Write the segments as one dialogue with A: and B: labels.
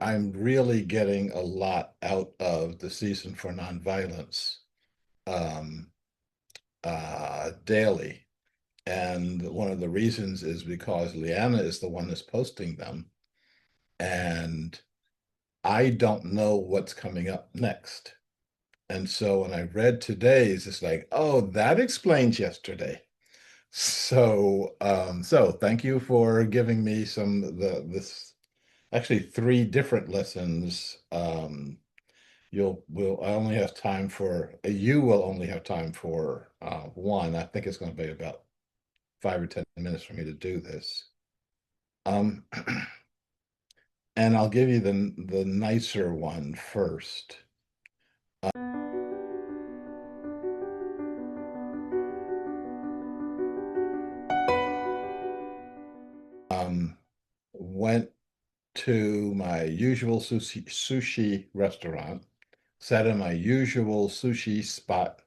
A: I'm really getting a lot out of the season for nonviolence um, daily. And one of the reasons is because Leanna is the one that's posting them. And I don't know what's coming up next. And so when I read today's, it's like, oh, that explains yesterday. So thank you for giving me this actually three different lessons. I only have time for you will only have time for one. I think it's going to be about 5 or 10 minutes for me to do this. Um, and I'll give you the nicer one first. Um, Went to my usual sushi restaurant, sat in my usual sushi spot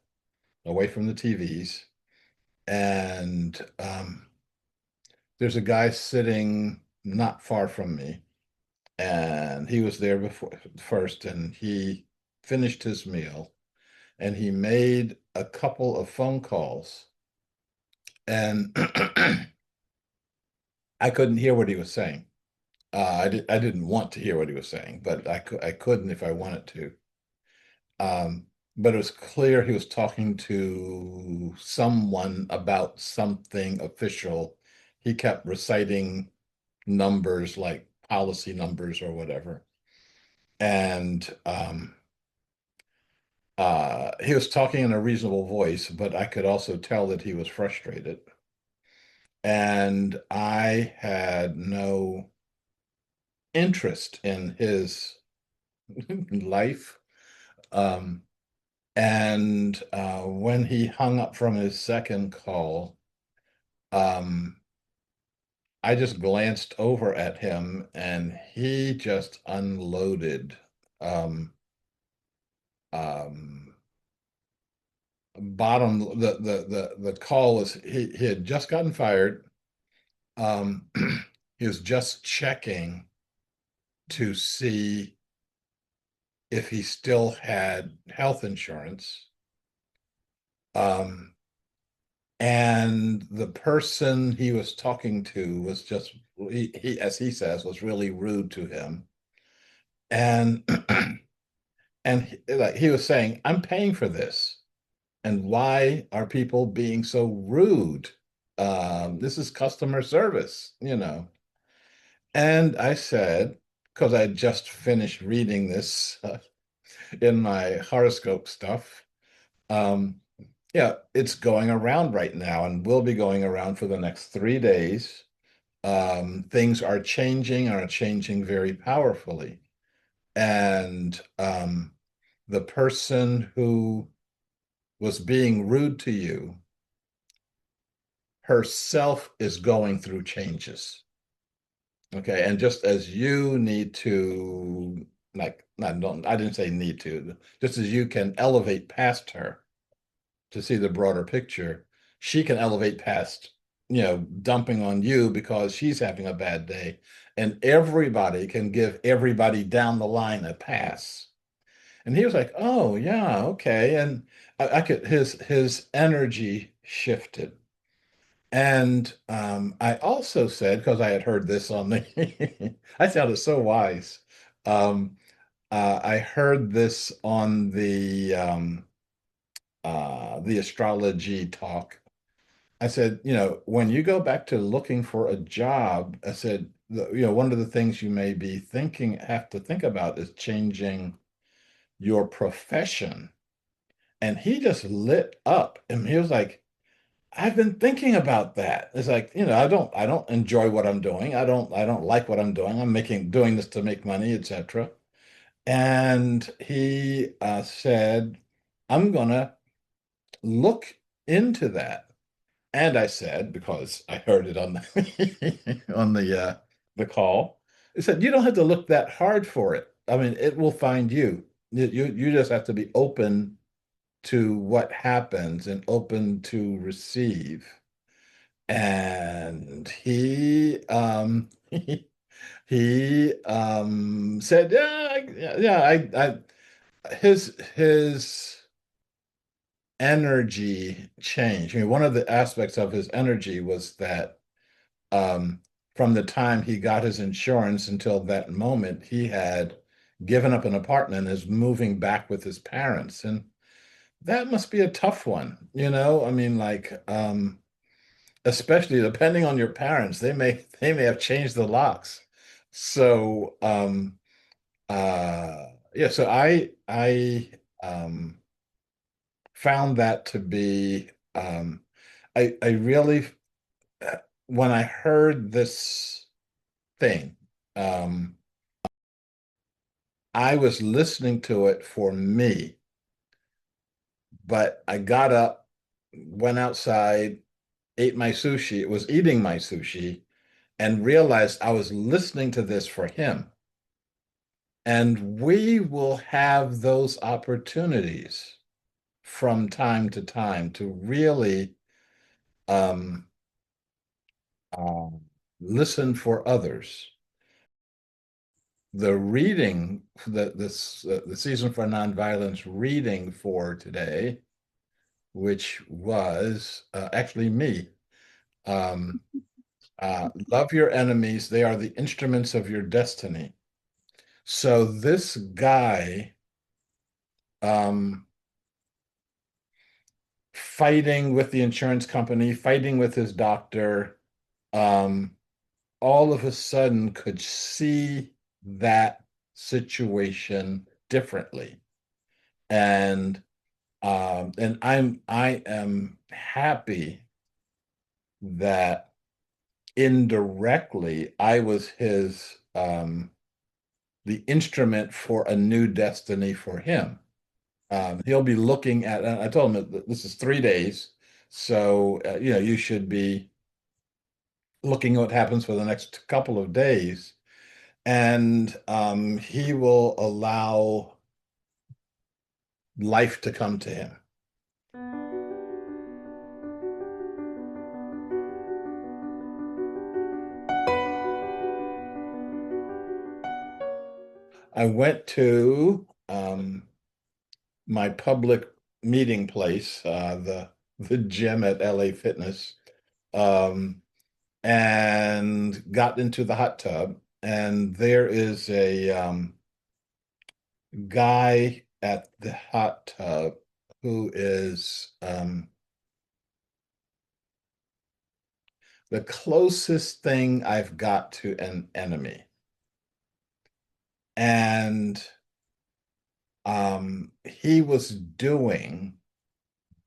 A: away from the TVs, and there's a guy sitting not far from me, and he was there before first, and he finished his meal, and he made a couple of phone calls, and I couldn't hear what he was saying. I didn't want to hear what he was saying, but I couldn't if I wanted to. But it was clear he was talking to someone about something official. He kept reciting numbers like policy numbers or whatever. And he was talking in a reasonable voice, but I could also tell that he was frustrated. And I had no interest in his life. Um, and when he hung up from his second call, um, I just glanced over at him and he just unloaded. Um, um, Bottom the call was he had just gotten fired. Um, he was just checking to see if he still had health insurance. Um, and the person he was talking to was just as he says, was really rude to him. And like he was saying, I'm paying for this. And why are people being so rude? This is customer service. And I said, because I just finished reading this in my horoscope stuff, um, yeah, it's going around right now and will be going around for the next 3 days. Things are changing very powerfully. And the person who was being rude to you herself is going through changes. Okay. And just as you need to, like, not, don't, I didn't say need to, just as you can elevate past her to see the broader picture, she can elevate past, dumping on you because she's having a bad day. And everybody can give everybody down the line a pass. And he was like, "Oh, yeah, okay." And I could his energy shifted. And I also said, because I had heard this on the, I sounded so wise. Um, I heard this on the astrology talk. I said, when you go back to looking for a job, I said, one of the things you may be have to think about is changing your profession. And he just lit up and he was like, I've been thinking about that. It's like, I don't enjoy what I'm doing. I don't like what I'm doing. Doing this to make money, etc. And he said, I'm gonna look into that. And I said, because I heard it on the on the call, it said, you don't have to look that hard for it. I mean, it will find you. You just have to be open to what happens and open to receive. And he He said, "Yeah, his energy changed. I mean, one of the aspects of his energy was that um, from the time he got his insurance until that moment, he had given up an apartment and is moving back with his parents, and that must be a tough one, you know? I mean, like, especially depending on your parents, they may have changed the locks. So, yeah, so I found that to be I really when I heard this thing, um, I was listening to it for me, but I got up, went outside, ate my sushi, was eating my sushi, and realized I was listening to this for him. And we will have those opportunities from time to time to really um, uh, listen for others. The reading, the season for nonviolence reading for today, which was actually me. Um, Love your enemies; they are the instruments of your destiny. So this guy um, fighting with the insurance company, fighting with his doctor, um, all of a sudden could see that situation differently. And I am happy that indirectly I was his the instrument for a new destiny for him. He'll be looking at, I told him that this is 3 days, so you should be looking at what happens for the next couple of days, and he will allow life to come to him. I went to my public meeting place, the gym at LA Fitness, um, and got into the hot tub. And there is a guy at the hot tub who is the closest thing I've got to an enemy. And he was doing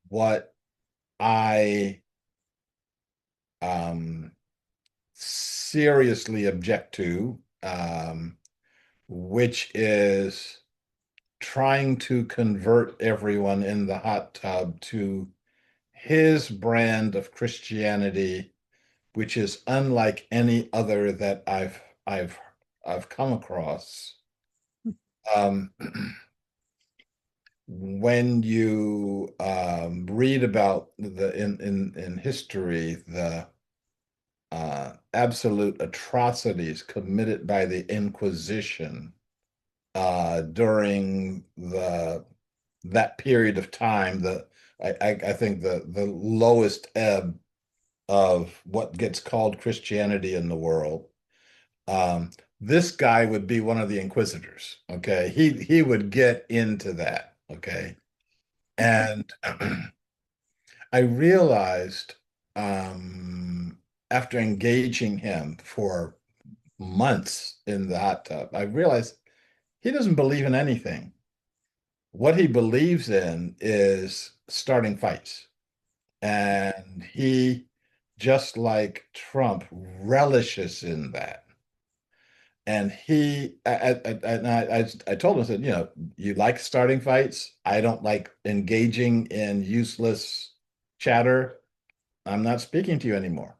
A: what I um, seriously object to, which is trying to convert everyone in the hot tub to his brand of Christianity, which is unlike any other that I've come across. Um, when you read about in history the absolute atrocities committed by the Inquisition during the that period of time, I think the lowest ebb of what gets called Christianity in the world. Um, this guy would be one of the inquisitors. Okay, he would get into that. Okay, and I realized after engaging him for months in the hot tub, I realized he doesn't believe in anything. What he believes in is starting fights. And he, just like Trump, relishes in that. And I told him, I said, you like starting fights. I don't like engaging in useless chatter. I'm not speaking to you anymore.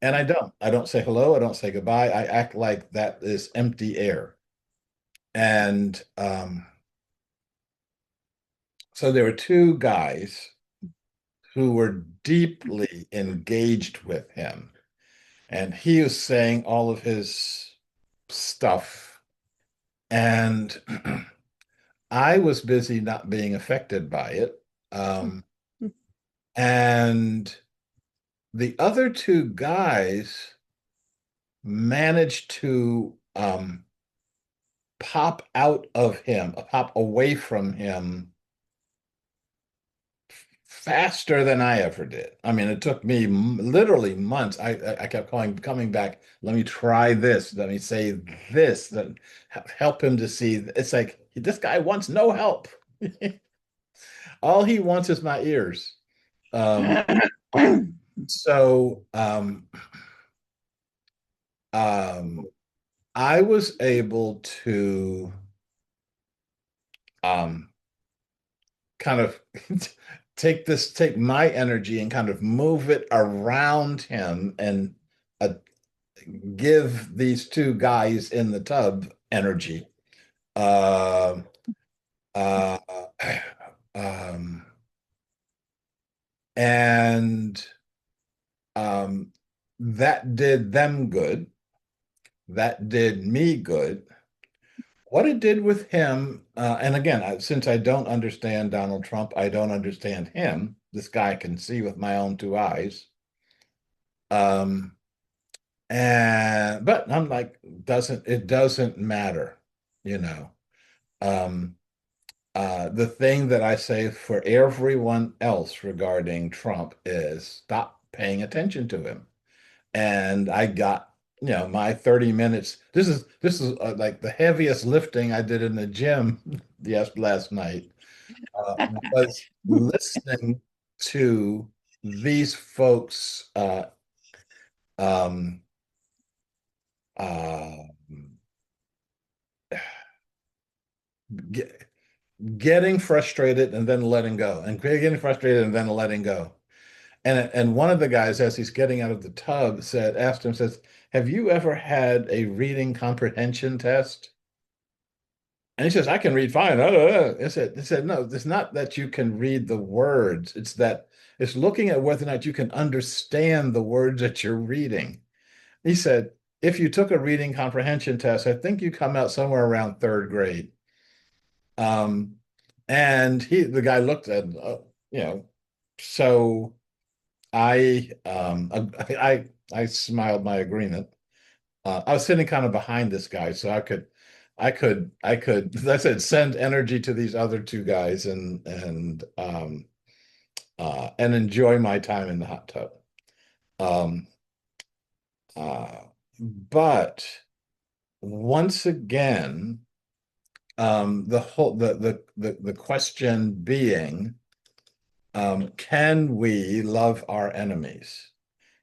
A: And I don't. I don't say hello. I don't say goodbye. I act like that is empty air. And so there were two guys who were deeply engaged with him. And he was saying all of his stuff, and I was busy not being affected by it. And the other two guys managed to pop out of him, pop away from him faster than I ever did. I mean, it took me literally months. I kept coming back. Let me try this. Let me say this. That help him to see. It's like this guy wants no help. All he wants is my ears. Um, so um, I was able to um, kind of take my energy and kind of move it around him and uh, give these two guys in the tub energy. Uh, uh, um, and that did them good. That did me good. What it did with him, and again, since I don't understand Donald Trump, I don't understand him. This guy can see with my own two eyes. Um, and but I'm like, it doesn't matter, you know. Um, the thing that I say for everyone else regarding Trump is stop paying attention to him. And I got, my 30 minutes. This is like the heaviest lifting I did in the gym last night was listening to these folks um, uh, get, getting frustrated and then letting go, and getting frustrated and then letting go. And one of the guys, as he's getting out of the tub, asked him, says, "Have you ever had a reading comprehension test?" And he says, "I can read fine." I said, "No, it's not that you can read the words. It's that it's looking at whether or not you can understand the words that you're reading." He said, "If you took a reading comprehension test, I think you come out somewhere around third grade." Um, and the guy looked at, you know, so I smiled my agreement. I was sitting kind of behind this guy, so as I said, send energy to these other two guys and enjoy my time in the hot tub. Um, but once again, the question being, can we love our enemies?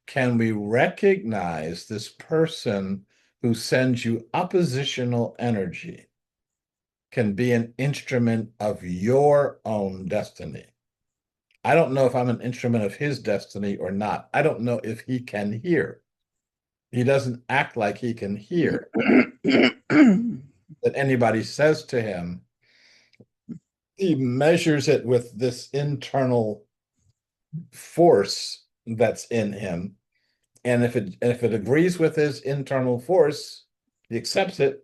A: Can we recognize this person who sends you oppositional energy can be an instrument of your own destiny? I don't know if I'm an instrument of his destiny or not. I don't know if he can hear. He doesn't act like he can hear. That anybody says to him, he measures it with this internal force that's in him. And if it agrees with his internal force, he accepts it.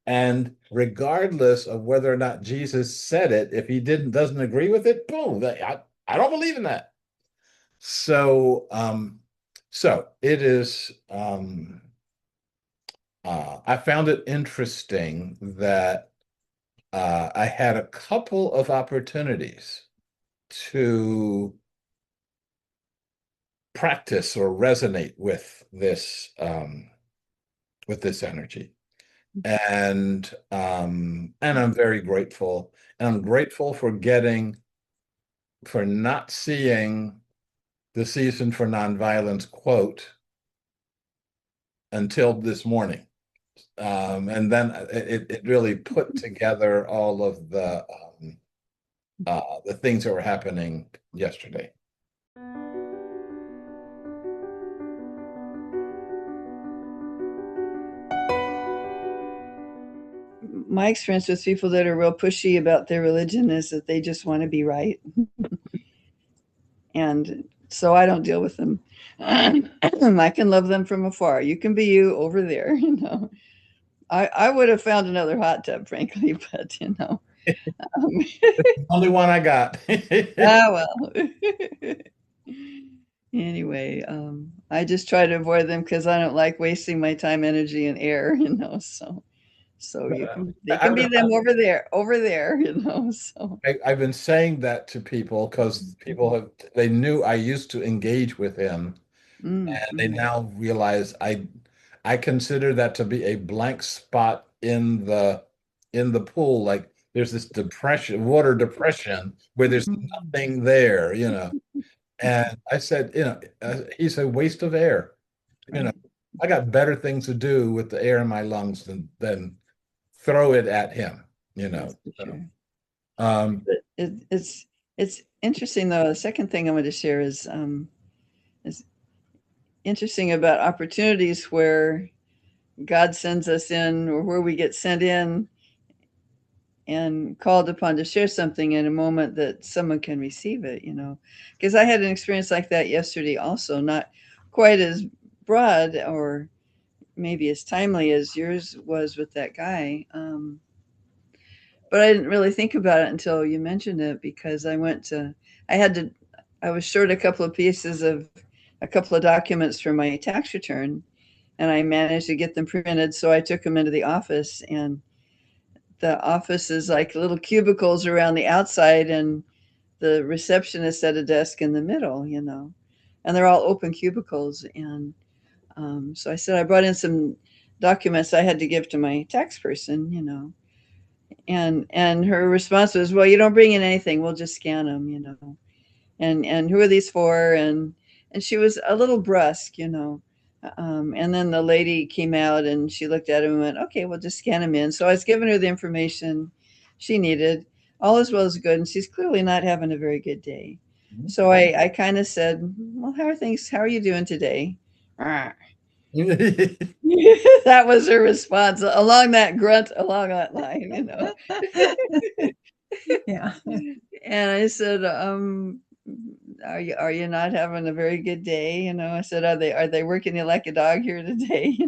A: And regardless of whether or not Jesus said it, if he doesn't agree with it, boom, I don't believe in that. So it is. I found it interesting that I had a couple of opportunities to practice or resonate with this energy. And I'm very grateful. And I'm grateful for not seeing the Season for Nonviolence quote until this morning. And then it really put together all of the things that were happening yesterday.
B: My experience with people that are real pushy about their religion is that they just want to be right. And so I don't deal with them. I can love them from afar. You can be you over there, I would have found another hot tub, frankly, but um,
A: Only one I got.
B: well. Anyway, I just try to avoid them because I don't like wasting my time, energy, and air, so they can
A: I've
B: be
A: been,
B: them over there, so.
A: I've been saying that to people because they knew I used to engage with him, and they
B: Mhm.
A: now realize I consider that to be a blank spot in the pool. Like there's this depression, water depression, where there's
B: Mhm.
A: nothing there, And I said, he's a waste of air. You know,
B: Right.
A: I got better things to do with the air in my lungs than throw it at him, you
B: That's
A: know.
B: for
A: So,
B: sure.
A: um,
B: But it's interesting though. The second thing I want to share is interesting about opportunities where God sends us in or where we get sent in and called upon to share something in a moment that someone can receive it. Because I had an experience like that yesterday also, not quite as broad or maybe as timely as yours was with that guy. But I didn't really think about it until you mentioned it because I had to, I was short a couple of pieces of a couple of documents for my tax return and I managed to get them printed. So I took them into the office, and the office is like little cubicles around the outside, and the receptionist at a desk in the middle, and they're all open cubicles. And so I said I brought in some documents I had to give to my tax person, and her response was, "Well, you don't bring in anything. We'll just scan them. And who are these for?" And she was a little brusque. And then the lady came out and she looked at him and went, "Okay, we'll just scan him in." So I was giving her the information she needed. All is well as good, and she's clearly not having a very good day. So I kind of said, "Well, how are things? How are you doing today?" That was her response along that grunt, along that line.
C: Yeah.
B: And I said, are you not having a very good day? I said, are they working you like a dog here today?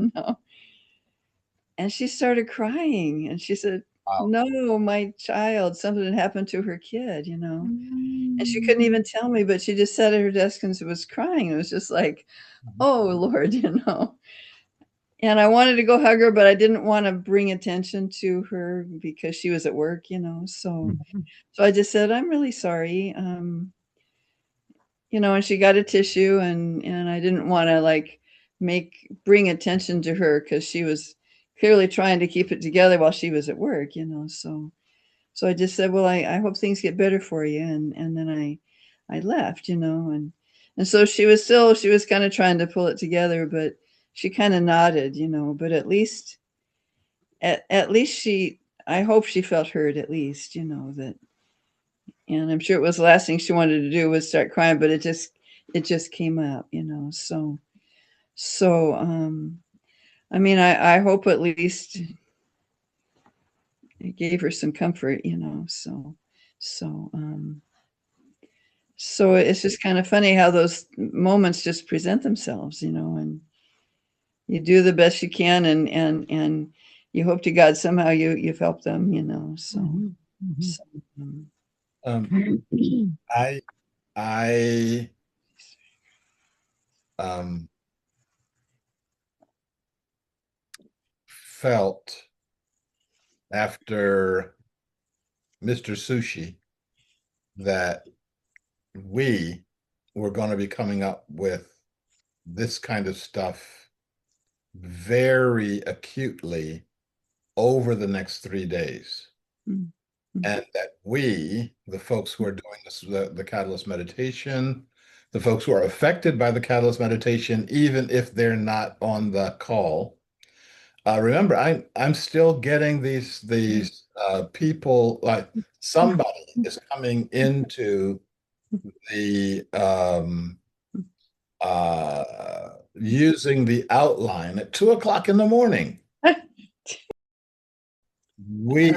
B: And she started crying and she said,
A: wow.
B: "No, my child, something had happened to her kid. And she couldn't
C: Mm.
B: even tell me, but she just sat at her desk and was crying. It was just like, oh Lord. And I wanted to go hug her, but I didn't want to bring attention to her because she was at work. So I just said, "I'm really sorry." And she got a tissue, and I didn't want to like bring attention to her because she was clearly trying to keep it together while she was at work. So I just said, "Well, I hope things get better for you," and then I left. And so she was kind of trying to pull it together, but she kind of nodded. But at least she, I hope she felt heard, at least, that. And I'm sure it was the last thing she wanted to do was start crying, but it just came up. So I mean, I hope at least it gave her some comfort. So it's just kind of funny how those moments just present themselves, and you do the best you can, and you hope to God somehow you've helped them. So,
C: Mhm. Mhm.
B: so um,
A: Um, I I um, felt after Mr. Sushi that we were going to be coming up with this kind of stuff very acutely over the next 3 days.
B: mm, mm,
A: And that we, the folks who are doing this, the Catalyst meditation, the folks who are affected by the Catalyst meditation, even if they're not on the call. Remember, I'm still getting these people, like somebody is coming into the using the outline at 2 o'clock in the morning. We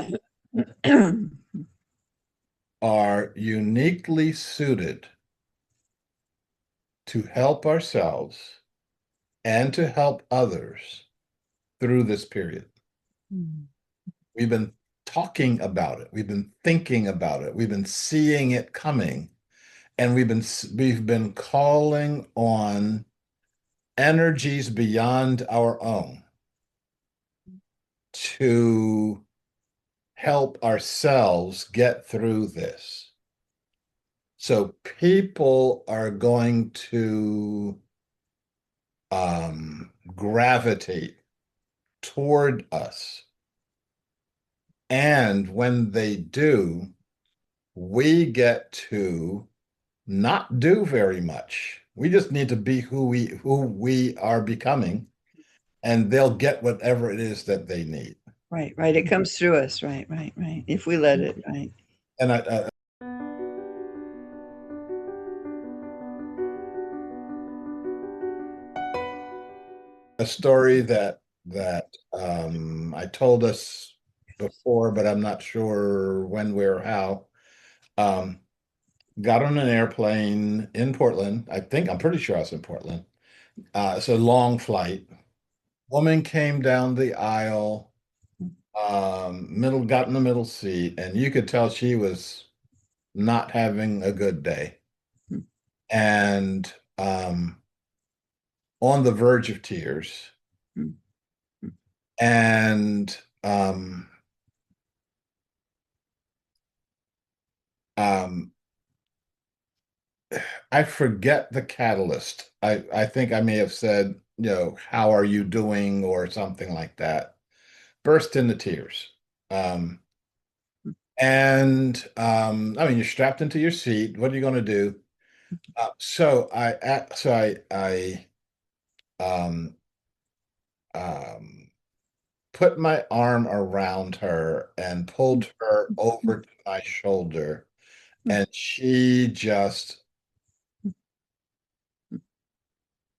A: are uniquely suited to help ourselves and to help others through this period.
B: Mm.
A: We've been talking about it. We've been thinking about it. We've been seeing it coming, and we've been calling on energies beyond our own to help ourselves get through this. So people are going to gravitate toward us. And when they do, we get to not do very much. We just need to be who we are becoming, and they'll get whatever it is that they need.
B: Right, right. It comes through us. Right, right, right. If we let it, right.
A: And a story that I told us before, but I'm not sure when, where, or how. Um, got on an airplane in Portland. I'm pretty sure I was in Portland. It's a long flight. Woman came down the aisle, got in the middle seat, and you could tell she was not having a good day, and on the verge of tears. And um, I forget the catalyst. I think I may have said, how are you doing, or something like that. Burst into tears. Um, I mean, you're strapped into your seat. What are you going to do? So I um, um, put my arm around her and pulled her over to my shoulder, and she just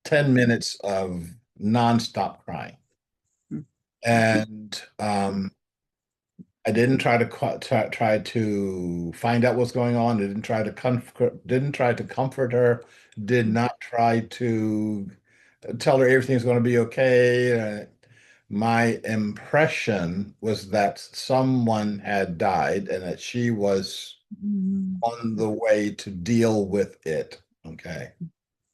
A: 10 minutes of nonstop crying. And I didn't try to find out what's going on. I didn't try to comfort her. Did not try to tell her everything's going to be okay. My impression was that someone had died and that she was on the way to deal with it. Okay.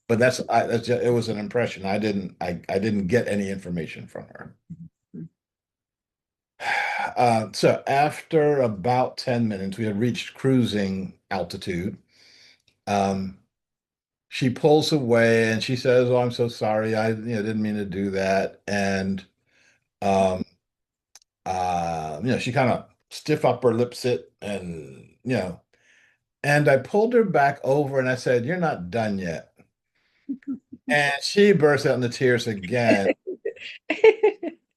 A: But it was an impression. I didn't get any information from her. So after about 10 minutes, we had reached cruising altitude. Um, she pulls away and she says, "Oh, I'm so sorry. I didn't mean to do that." And um, she kind of stiff upper lips it, and I pulled her back over and I said, "You're not done yet." And she burst out into tears again.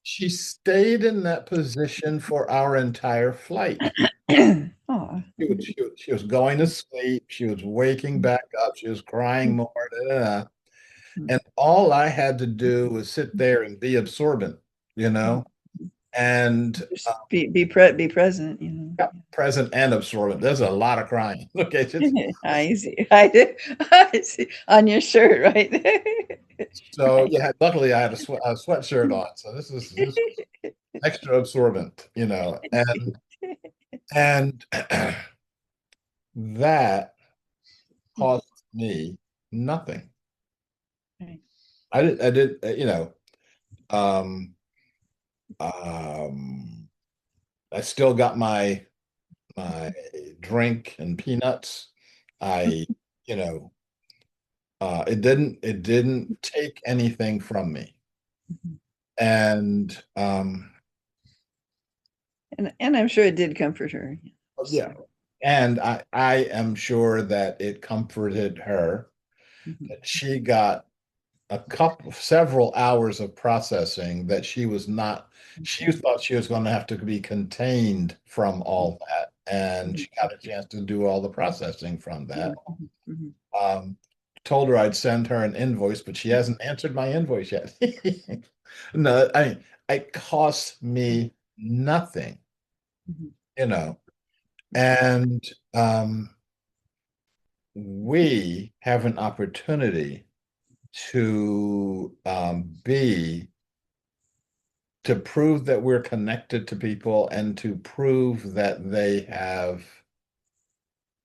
A: She stayed in that position for our entire flight.
B: Aw.
A: She was going to sleep. She was waking back up. She was crying more. Da, da, da. And all I had to do was sit there and be absorbent, you know, and
B: Just be present, you know.
A: yeah, present and absorbent. There's a lot of crying. Okay,
B: I see. I see on your shirt, right?
A: so yeah. Luckily, I had a sweatshirt on, so this is extra absorbent, and that cost me nothing.
B: Right.
A: Um, um, I still got my drink and peanuts. I, you know, it didn't take anything from me. And
B: And I'm sure it did comfort her.
A: yeah,
B: So,
A: and I am sure that it comforted her
B: mhm,
A: that she got several hours of processing that she thought she was going to have to be contained from all that. And
B: mhm,
A: she got a chance to do all the processing from that.
B: mhm, mhm,
A: Um, Told her I'd send her an invoice, but she hasn't answered my invoice yet. No, I mean, it costs me nothing,
B: mhm,
A: you know, and we have an opportunity to to prove that we're connected to people and to prove that they have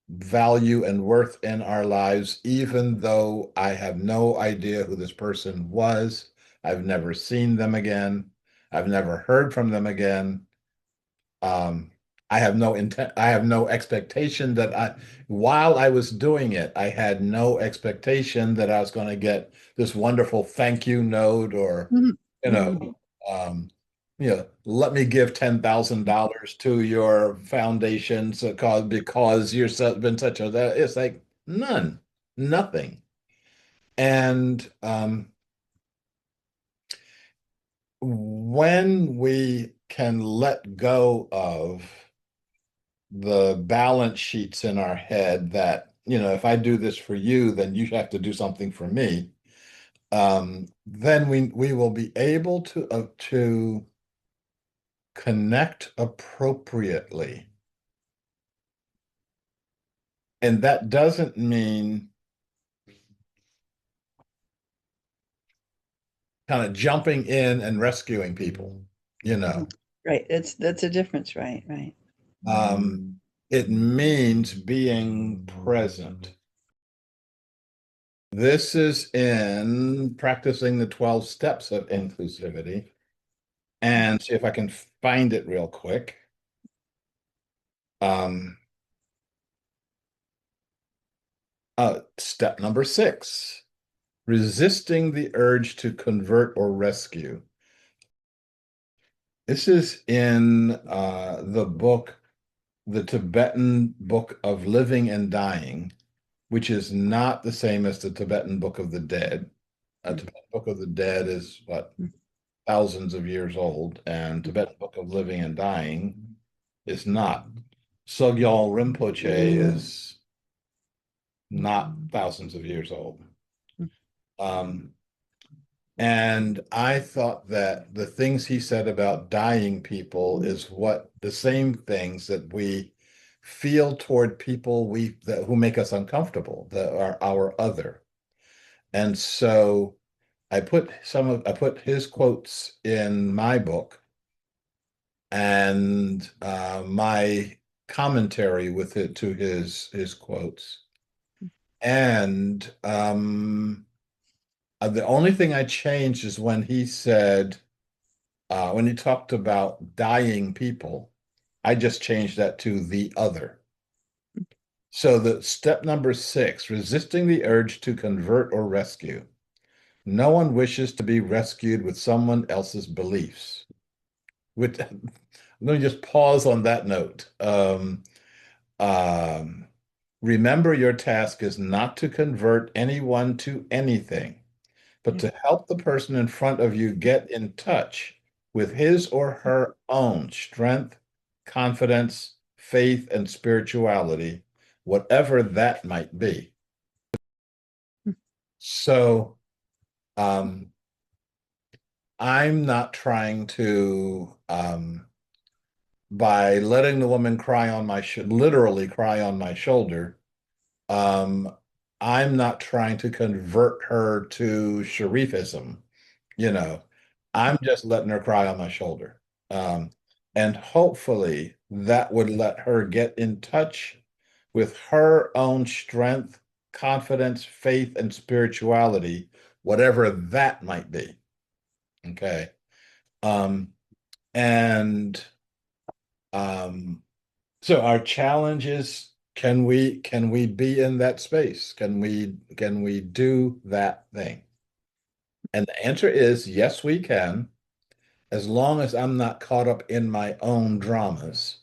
A: value and worth in our lives, even though I have no idea who this person was. I've never seen them again. I've never heard from them again. Um, I have no intent, I have no expectation that while I was doing it, I had no expectation that I was going to get this wonderful thank you note or,
B: Mhm.
A: you
B: Mhm.
A: know, let me give $10,000 to your foundation so because been such a, that it's like none, nothing. And when we can let go of the balance sheets in our head that, if I do this for you, then you have to do something for me. Then we will be able to connect appropriately. And that doesn't mean kind of jumping in and rescuing people, you know.
B: Right. That's a difference. Right. Right.
A: It means being present. This is in practicing the 12 steps of inclusivity. And see if I can find it real quick. Um, Step number 6, resisting the urge to convert or rescue. This is in the book, the Tibetan Book of Living and Dying, which is not the same as the Tibetan Book of the Dead. Tibetan Book of the Dead is what, thousands of years old, and Tibetan Book of Living and Dying is not. Sogyal Rinpoche is not thousands of years old. Um, and I thought that the things he said about dying people is what the same things that we feel toward people who make us uncomfortable, that are our other. And so I put his quotes in my book and my commentary with it to his quotes. And the only thing I changed is when he talked about dying people, I just changed that to the other. So the step number 6, resisting the urge to convert or rescue. No one wishes to be rescued with someone else's beliefs. Let me just pause on that note. Um, Remember, your task is not to convert anyone to anything, but
B: Yeah.
A: to help the person in front of you get in touch with his or her own strength, confidence, faith, and spirituality, whatever that might be. So, um, I'm not trying to, by letting the woman cry on literally cry on my shoulder, um, I'm not trying to convert her to Sharifism. You know, I'm just letting her cry on my shoulder. Um, and hopefully that would let her get in touch with her own strength, confidence, faith, and spirituality, whatever that might be. Okay. Um, and um, so our challenge is, can we be in that space? Can we do that thing? And the answer is yes, we can, as long as I'm not caught up in my own dramas.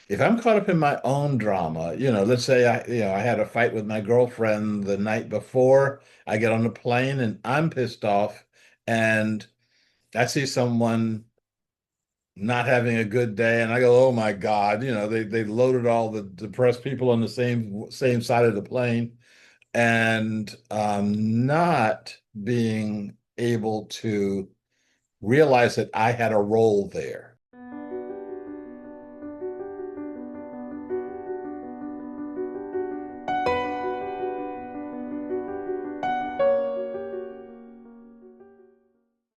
A: If I'm caught up in my own drama, let's say I had a fight with my girlfriend the night before, I get on the plane and I'm pissed off and I see someone not having a good day and I go, oh my God, they loaded all the depressed people on the same side of the plane and not being able to realize that I had a role there.